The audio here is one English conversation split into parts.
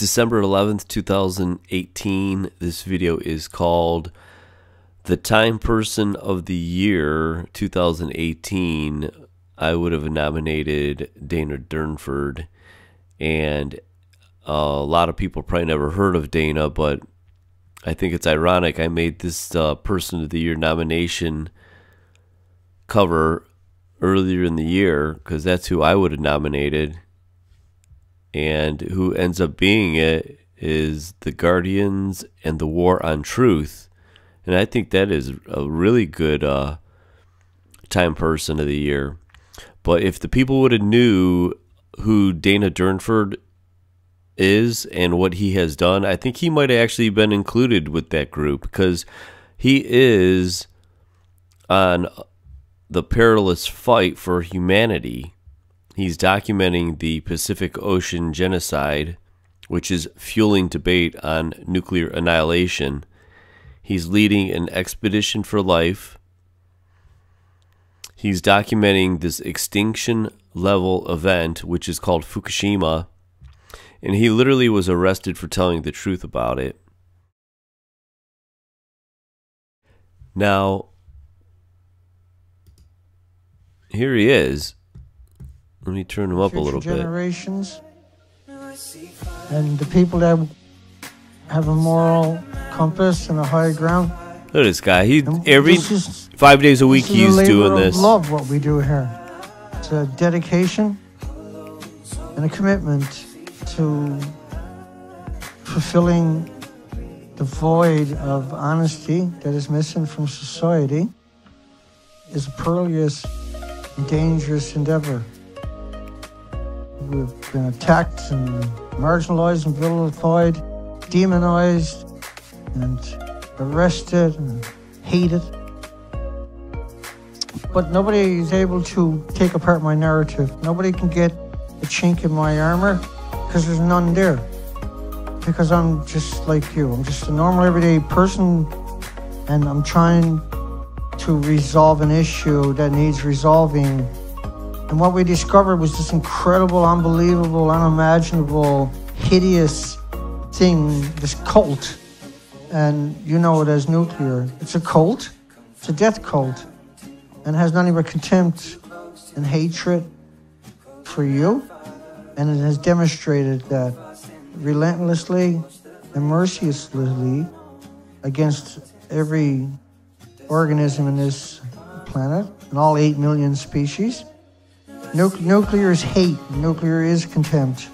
December 11th, 2018. This video is called The Time Person of the Year 2018. I would have nominated Dana Durnford, and a lot of people probably never heard of Dana, but I think it's ironic I made this Person of the Year nomination cover earlier in the year because that's who I would have nominated. And who ends up being it is The Guardians and the War on Truth. And I think that is a really good Time Person of the Year. But if the people would have knew who Dana Durnford is and what he has done, I think he might have actually been included with that group, because he is on the perilous fight for humanity. He's documenting the Pacific Ocean genocide, which is fueling debate on nuclear annihilation. He's leading an expedition for life. He's documenting this extinction level event, which is called Fukushima. And he literally was arrested for telling the truth about it. Now, here he is. Let me turn him up a little bit. Generations and the people that have a moral compass and a high ground. Look at this guy. He every 5 days a week he's doing this. I love what we do here. It's a dedication and a commitment to fulfilling the void of honesty that is missing from society. Is a perilous and dangerous endeavor. We've been attacked and marginalized and vilified, demonized and arrested and hated. But nobody is able to take apart my narrative. Nobody can get a chink in my armor, because there's none there. Because I'm just like you. I'm just a normal everyday person, and I'm trying to resolve an issue that needs resolving. And what we discovered was this incredible, unbelievable, unimaginable, hideous thing, this cult. And you know it as nuclear. It's a cult. It's a death cult. And it has nothing but contempt and hatred for you. And it has demonstrated that relentlessly and mercilessly against every organism in this planet and all 8 million species. Nuclear is hate. Nuclear is contempt.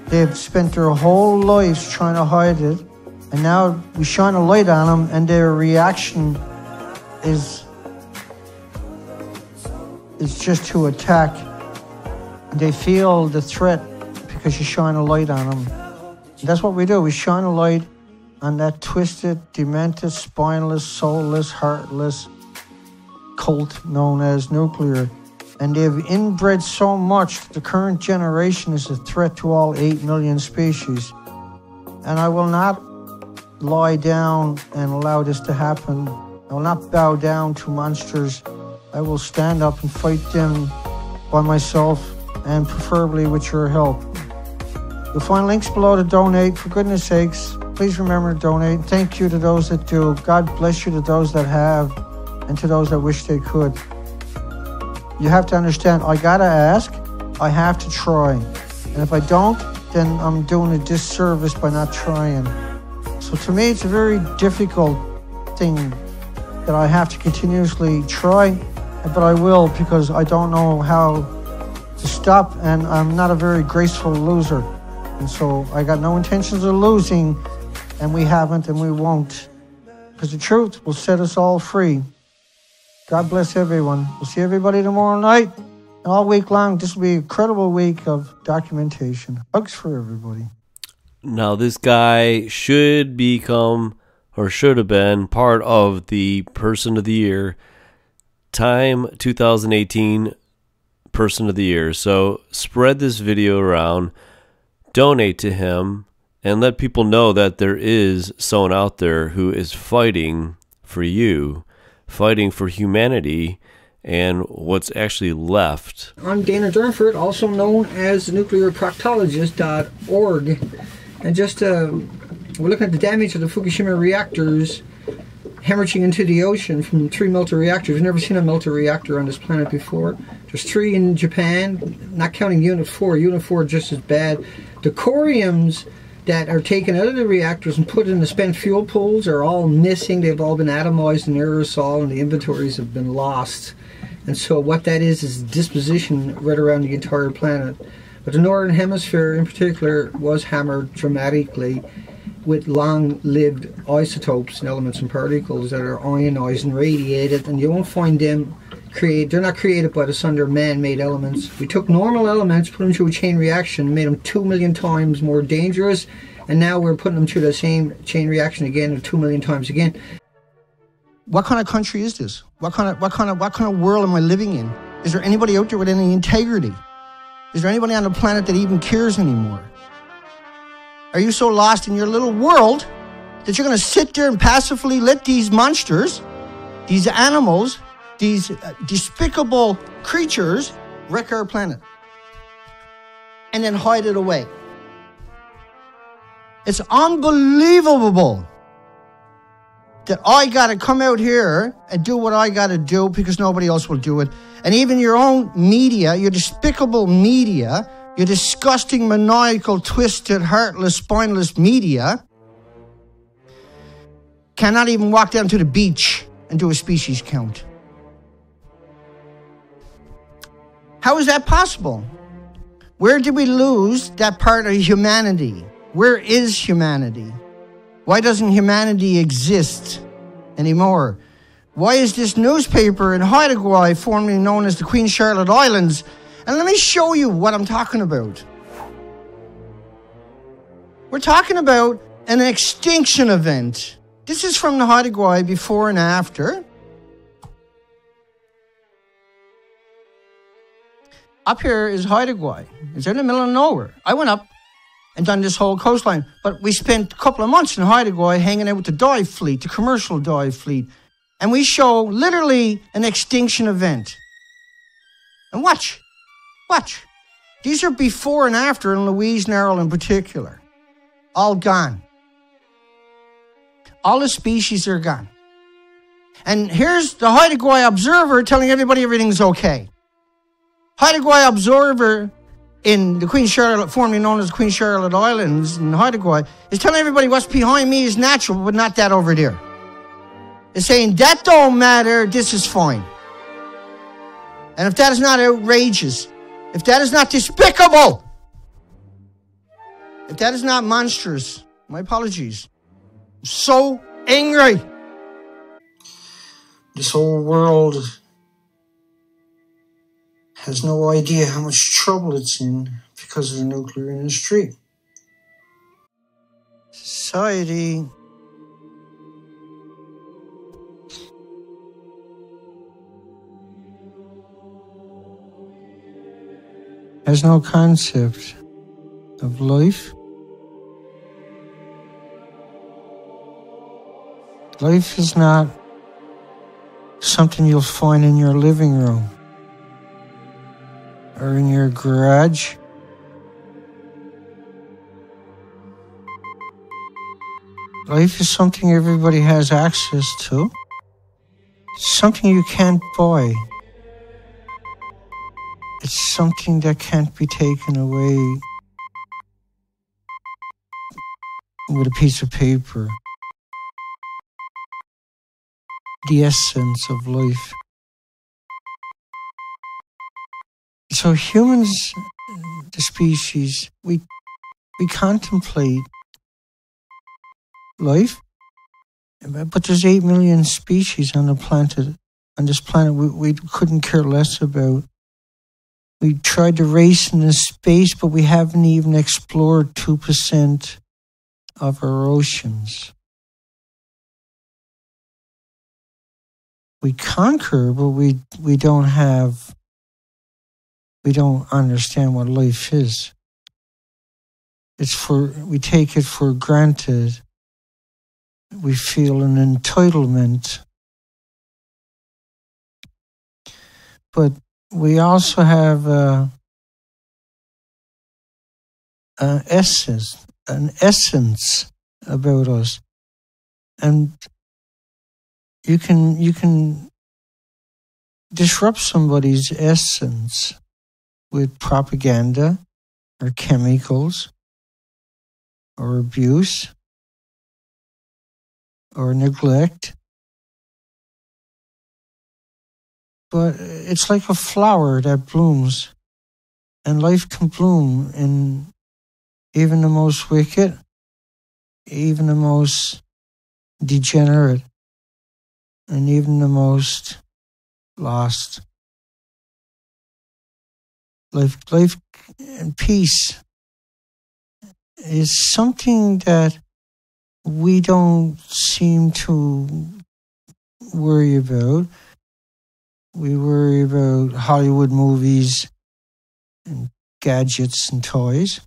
They've spent their whole lives trying to hide it, and now we shine a light on them, and their reaction is just to attack. They feel the threat because you shine a light on them. And that's what we do. We shine a light on that twisted, demented, spineless, soulless, heartless cult known as nuclear. And they've inbred so much that the current generation is a threat to all 8 million species. And I will not lie down and allow this to happen. I will not bow down to monsters. I will stand up and fight them by myself, and preferably with your help. You'll find links below to donate. For goodness sakes, please remember to donate. Thank you to those that do. God bless you to those that have, and to those that wish they could. You have to understand, I gotta ask, I have to try. And if I don't, then I'm doing a disservice by not trying. So to me, it's a very difficult thing that I have to continuously try, but I will, because I don't know how to stop, and I'm not a very graceful loser. And so I got no intentions of losing, and we haven't, and we won't. Because the truth will set us all free. God bless everyone. We'll see everybody tomorrow night. And all week long, this will be an incredible week of documentation. Hugs for everybody. Now, this guy should become, or should have been, part of the Person of the Year, Time 2018 Person of the Year. So spread this video around, donate to him, and let people know that there is someone out there who is fighting for you, fighting for humanity and what's actually left. I'm Dana Durnford, also known as nuclearproctologist.org. And just we're looking at the damage of the Fukushima reactors hemorrhaging into the ocean from 3 melter reactors. We've never seen a melter reactor on this planet before. There's 3 in Japan, not counting Unit 4. Unit 4 is just as bad. The coriums that are taken out of the reactors and put in the spent fuel pools are all missing. They've all been atomized in aerosol, and the inventories have been lost. And so what that is disposition right around the entire planet. But the Northern Hemisphere in particular was hammered dramatically with long-lived isotopes and elements and particles that are ionized and radiated, and you won't find them they're not created by the sun, they're man-made elements. We took normal elements, put them through a chain reaction, made them 2 million times more dangerous, and now we're putting them through the same chain reaction again 2 million times again. What kind of country is this? What kind of world am I living in? Is there anybody out there with any integrity? Is there anybody on the planet that even cares anymore? Are you so lost in your little world that you're going to sit there and passively let these monsters, these animals, these despicable creatures wreck our planet and then hide it away? It's unbelievable that I got to come out here and do what I got to do because nobody else will do it. And even your own media, your despicable media, your disgusting, maniacal, twisted, heartless, spineless media cannot even walk down to the beach and do a species count. How is that possible? Where did we lose that part of humanity? Where is humanity? Why doesn't humanity exist anymore? Why is this newspaper in Haida, formerly known as the Queen Charlotte Islands? And let me show you what I'm talking about. We're talking about an extinction event. This is from the Haida before and after. Up here is Haida. It's in the middle of nowhere. I went up and done this whole coastline, but we spent a couple of months in Haida hanging out with the dive fleet, the commercial dive fleet, and we show literally an extinction event. And watch. Watch. These are before and after in Louise Narrow in particular. All gone. All the species are gone. And here's the Haida Observer telling everybody everything's okay. Haida Observer in the Queen Charlotte, formerly known as Queen Charlotte Islands in Haida, is telling everybody what's behind me is natural, but not that over there. It's saying that don't matter, this is fine. And if that is not outrageous, if that is not despicable, if that is not monstrous, my apologies. I'm so angry. This whole world has no idea how much trouble it's in because of the nuclear industry. Society has no concept of life. Life is not something you'll find in your living room or in your garage. Life is something everybody has access to. It's something you can't buy. It's something that can't be taken away with a piece of paper. The essence of life. So humans, the species, we contemplate life, but there's 8 million species on the planet. On this planet, we couldn't care less about. We tried to race into space, but we haven't even explored 2% of our oceans. We conquer, but we don't understand what life is. We take it for granted. We feel an entitlement. But we also have essence, an essence about us, and you can disrupt somebody's essence with propaganda or chemicals or abuse or neglect. But it's like a flower that blooms, and life can bloom in even the most wicked, even the most degenerate, and even the most lost. Life and peace is something that we don't seem to worry about. We worry about Hollywood movies and gadgets and toys.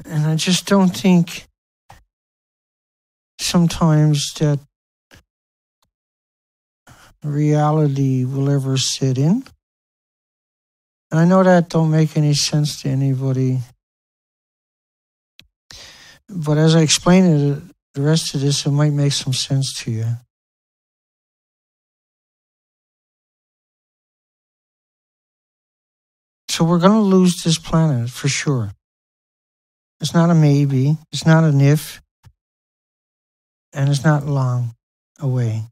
And I just don't think sometimes that reality will ever sit in. And I know that don't make any sense to anybody. But as I explain it, the rest of this, it might make some sense to you. So we're going to lose this planet for sure. It's not a maybe. It's not an if. And it's not long away.